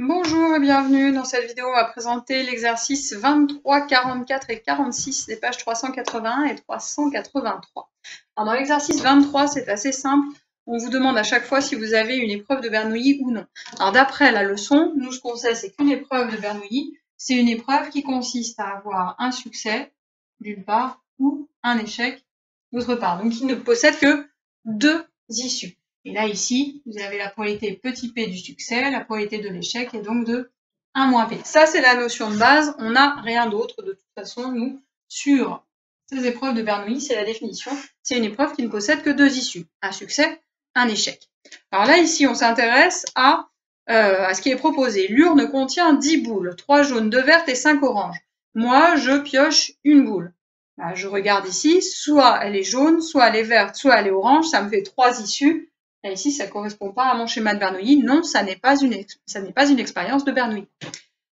Bonjour et bienvenue. Dans cette vidéo, on va présenter l'exercice 23, 44 et 46 des pages 381 et 383. Alors dans l'exercice 23, c'est assez simple. On vous demande à chaque fois si vous avez une épreuve de Bernoulli ou non. Alors d'après la leçon, nous ce qu'on sait, c'est qu'une épreuve de Bernoulli, c'est une épreuve qui consiste à avoir un succès d'une part ou un échec d'autre part. Donc il ne possède que deux issues. Et là, ici, vous avez la probabilité petit p du succès, la probabilité de l'échec est donc de 1 moins p. Ça, c'est la notion de base. On n'a rien d'autre. De toute façon, nous, sur ces épreuves de Bernoulli, c'est la définition. C'est une épreuve qui ne possède que deux issues. Un succès, un échec. Alors là, ici, on s'intéresse à ce qui est proposé. L'urne contient 10 boules, 3 jaunes, 2 vertes et 5 oranges. Moi, je pioche une boule. Là, je regarde ici, soit elle est jaune, soit elle est verte, soit elle est orange. Ça me fait 3 issues. Là, ici, ça ne correspond pas à mon schéma de Bernoulli. Non, ça n'est pas une expérience de Bernoulli.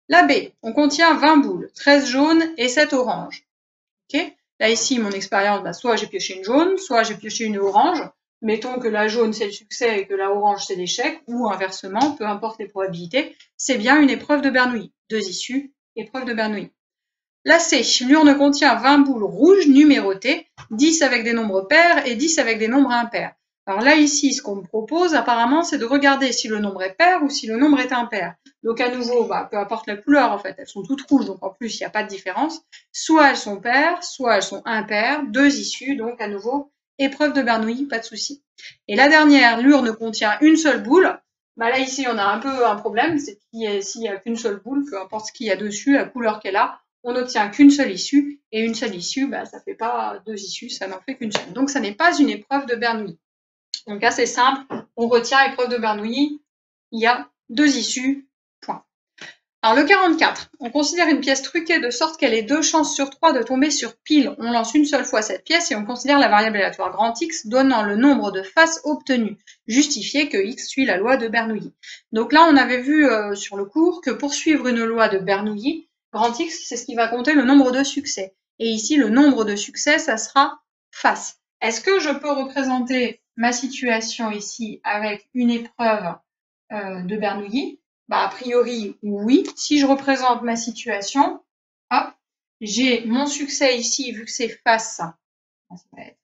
La B, on contient 20 boules, 13 jaunes et 7 oranges. Okay, là, ici, mon expérience, soit j'ai pioché une jaune, soit j'ai pioché une orange. Mettons que la jaune, c'est le succès et que la orange, c'est l'échec, ou inversement, peu importe les probabilités. C'est bien une épreuve de Bernoulli. Deux issues, épreuve de Bernoulli. La C, l'urne contient 20 boules rouges numérotées, 10 avec des nombres pairs et 10 avec des nombres impairs. Alors là, ici, ce qu'on me propose, apparemment, c'est de regarder si le nombre est pair ou si le nombre est impair. Donc, à nouveau, peu importe la couleur, en fait, elles sont toutes rouges, donc en plus, il n'y a pas de différence. Soit elles sont paires, soit elles sont impaires, deux issues, donc à nouveau, épreuve de Bernoulli, pas de souci. Et la dernière, l'urne contient une seule boule. Là, ici, on a un peu un problème, c'est s'il n'y a qu'une seule boule, peu importe ce qu'il y a dessus, la couleur qu'elle a, on n'obtient qu'une seule issue, et une seule issue, ça ne fait pas deux issues, ça n'en fait qu'une seule. Donc, ça n'est pas une épreuve de Bernoulli. Donc, assez simple, on retient épreuve de Bernoulli, il y a deux issues, point. Alors, le 44, on considère une pièce truquée de sorte qu'elle ait 2 chances sur 3 de tomber sur pile. On lance une seule fois cette pièce et on considère la variable aléatoire grand X donnant le nombre de faces obtenues. Justifier que X suit la loi de Bernoulli. Donc là, on avait vu sur le cours que pour suivre une loi de Bernoulli, grand X, c'est ce qui va compter le nombre de succès. Et ici, le nombre de succès, ça sera face. Est-ce que je peux représenter ma situation ici avec une épreuve de Bernoulli? A priori, oui. Si je représente ma situation, hop, j'ai mon succès ici, vu que c'est face, ça va être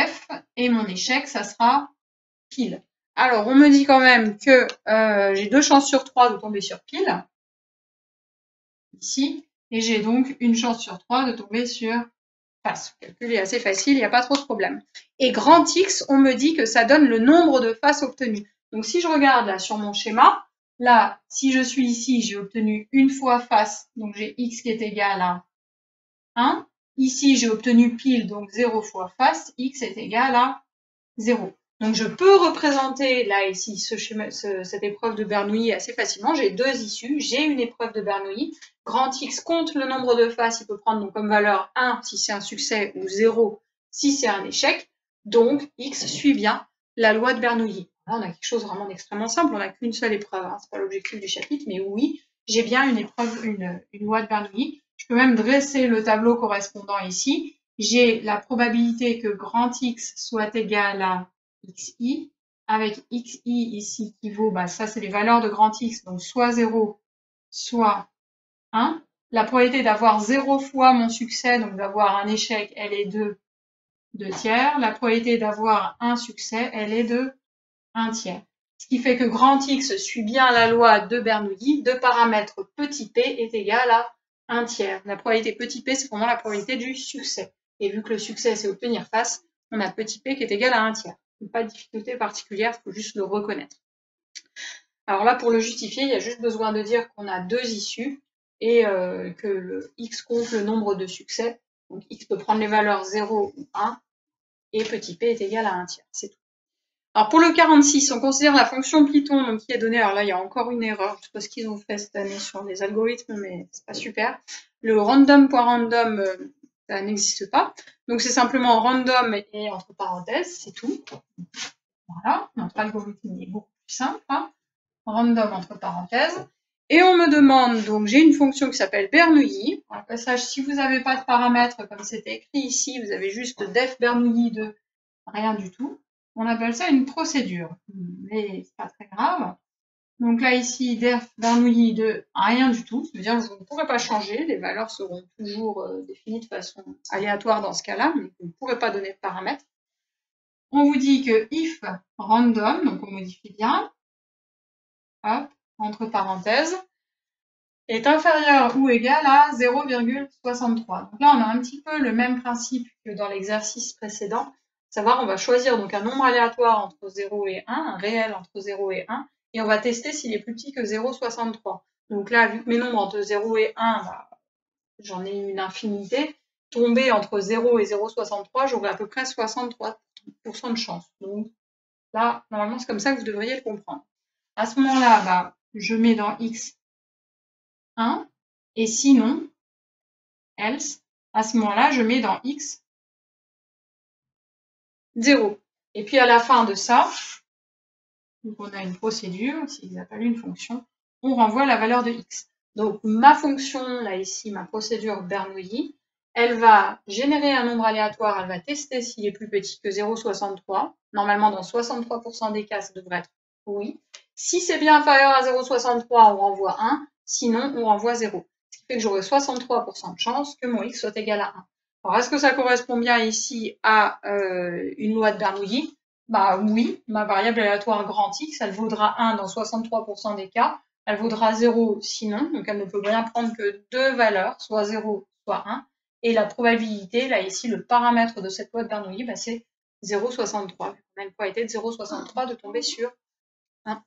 F, et mon échec, ça sera pile. Alors, on me dit quand même que j'ai 2 chances sur 3 de tomber sur pile, ici, et j'ai donc une chance sur 3 de tomber sur face. Le calcul est assez facile, il n'y a pas trop de problème. Et grand X, on me dit que ça donne le nombre de faces obtenues. Donc, si je regarde là sur mon schéma, là, si je suis ici, j'ai obtenu une fois face, donc j'ai X qui est égal à 1. Ici, j'ai obtenu pile, donc 0 fois face, X est égal à 0. Donc, je peux représenter, là, ici, cette épreuve de Bernoulli assez facilement. J'ai deux issues. J'ai une épreuve de Bernoulli. Grand X compte le nombre de faces. Il peut prendre donc comme valeur 1 si c'est un succès ou 0 si c'est un échec. Donc, X suit bien la loi de Bernoulli. Là, on a quelque chose vraiment d'extrêmement simple. On n'a qu'une seule épreuve. Hein. Ce n'est pas l'objectif du chapitre, mais oui, j'ai bien une épreuve, une loi de Bernoulli. Je peux même dresser le tableau correspondant ici. J'ai la probabilité que grand X soit égal à xi, avec xi ici qui vaut, ça c'est les valeurs de grand X, donc soit 0, soit 1. La probabilité d'avoir 0 fois mon succès, donc d'avoir un échec, elle est de 2 tiers. La probabilité d'avoir un succès, elle est de 1 tiers. Ce qui fait que grand X suit bien la loi de Bernoulli, de paramètre petit p est égal à 1 tiers. La probabilité petit p, c'est vraiment la probabilité du succès. Et vu que le succès, c'est obtenir face, on a petit p qui est égal à 1 tiers. Pas de difficulté particulière, il faut juste le reconnaître. Alors là, pour le justifier, il y a juste besoin de dire qu'on a deux issues et que le X compte le nombre de succès. Donc X peut prendre les valeurs 0 ou 1 et petit p est égal à 1 tiers. C'est tout. Alors pour le 46, on considère la fonction Python donc, qui est donnée. Alors là, il y a encore une erreur. Je ne sais pas ce qu'ils ont fait cette année sur les algorithmes, mais c'est pas super. Le random.random, ça n'existe pas. Donc c'est simplement random et entre parenthèses, c'est tout. Voilà, notre algorithme est beaucoup plus simple. Hein. Random entre parenthèses. Et on me demande, donc j'ai une fonction qui s'appelle Bernoulli. Au passage, si vous n'avez pas de paramètres comme c'était écrit ici, vous avez juste def Bernoulli de rien du tout. On appelle ça une procédure. Mais c'est pas très grave. Donc là, ici, derf Bernoulli de rien du tout. Ça veut dire que vous ne pourrez pas changer. Les valeurs seront toujours définies de façon aléatoire dans ce cas-là, mais vous ne pourrez pas donner de paramètres. On vous dit que if random, donc on modifie bien, hop, entre parenthèses, est inférieur ou égal à 0,63. Donc là, on a un petit peu le même principe que dans l'exercice précédent. Savoir, on va choisir donc un nombre aléatoire entre 0 et 1, un réel entre 0 et 1, et on va tester s'il est plus petit que 0,63. Donc là, vu que mes nombres entre 0 et 1, bah, j'en ai une infinité, tomber entre 0 et 0,63, j'aurai à peu près 63% de chance. Donc là, normalement, c'est comme ça que vous devriez le comprendre. À ce moment-là, bah, je mets dans x 1, et sinon, else, à ce moment-là, je mets dans x 0. Et puis à la fin de ça, donc on a une procédure, s'ils appellent une fonction, on renvoie la valeur de x. Donc ma fonction, là ici, ma procédure Bernoulli, elle va générer un nombre aléatoire, elle va tester s'il est plus petit que 0,63. Normalement, dans 63% des cas, ça devrait être oui. Si c'est bien inférieur à 0,63, on renvoie 1, sinon on renvoie 0. Ce qui fait que j'aurai 63% de chance que mon x soit égal à 1. Alors, est-ce que ça correspond bien ici à une loi de Bernoulli? Bah oui, ma variable aléatoire grand X, elle vaudra 1 dans 63% des cas, elle vaudra 0 sinon, donc elle ne peut bien prendre que deux valeurs, soit 0, soit 1. Et la probabilité, là ici, le paramètre de cette loi de Bernoulli, bah, c'est 0,63. On a une probabilité de 0,63 de tomber sur 1.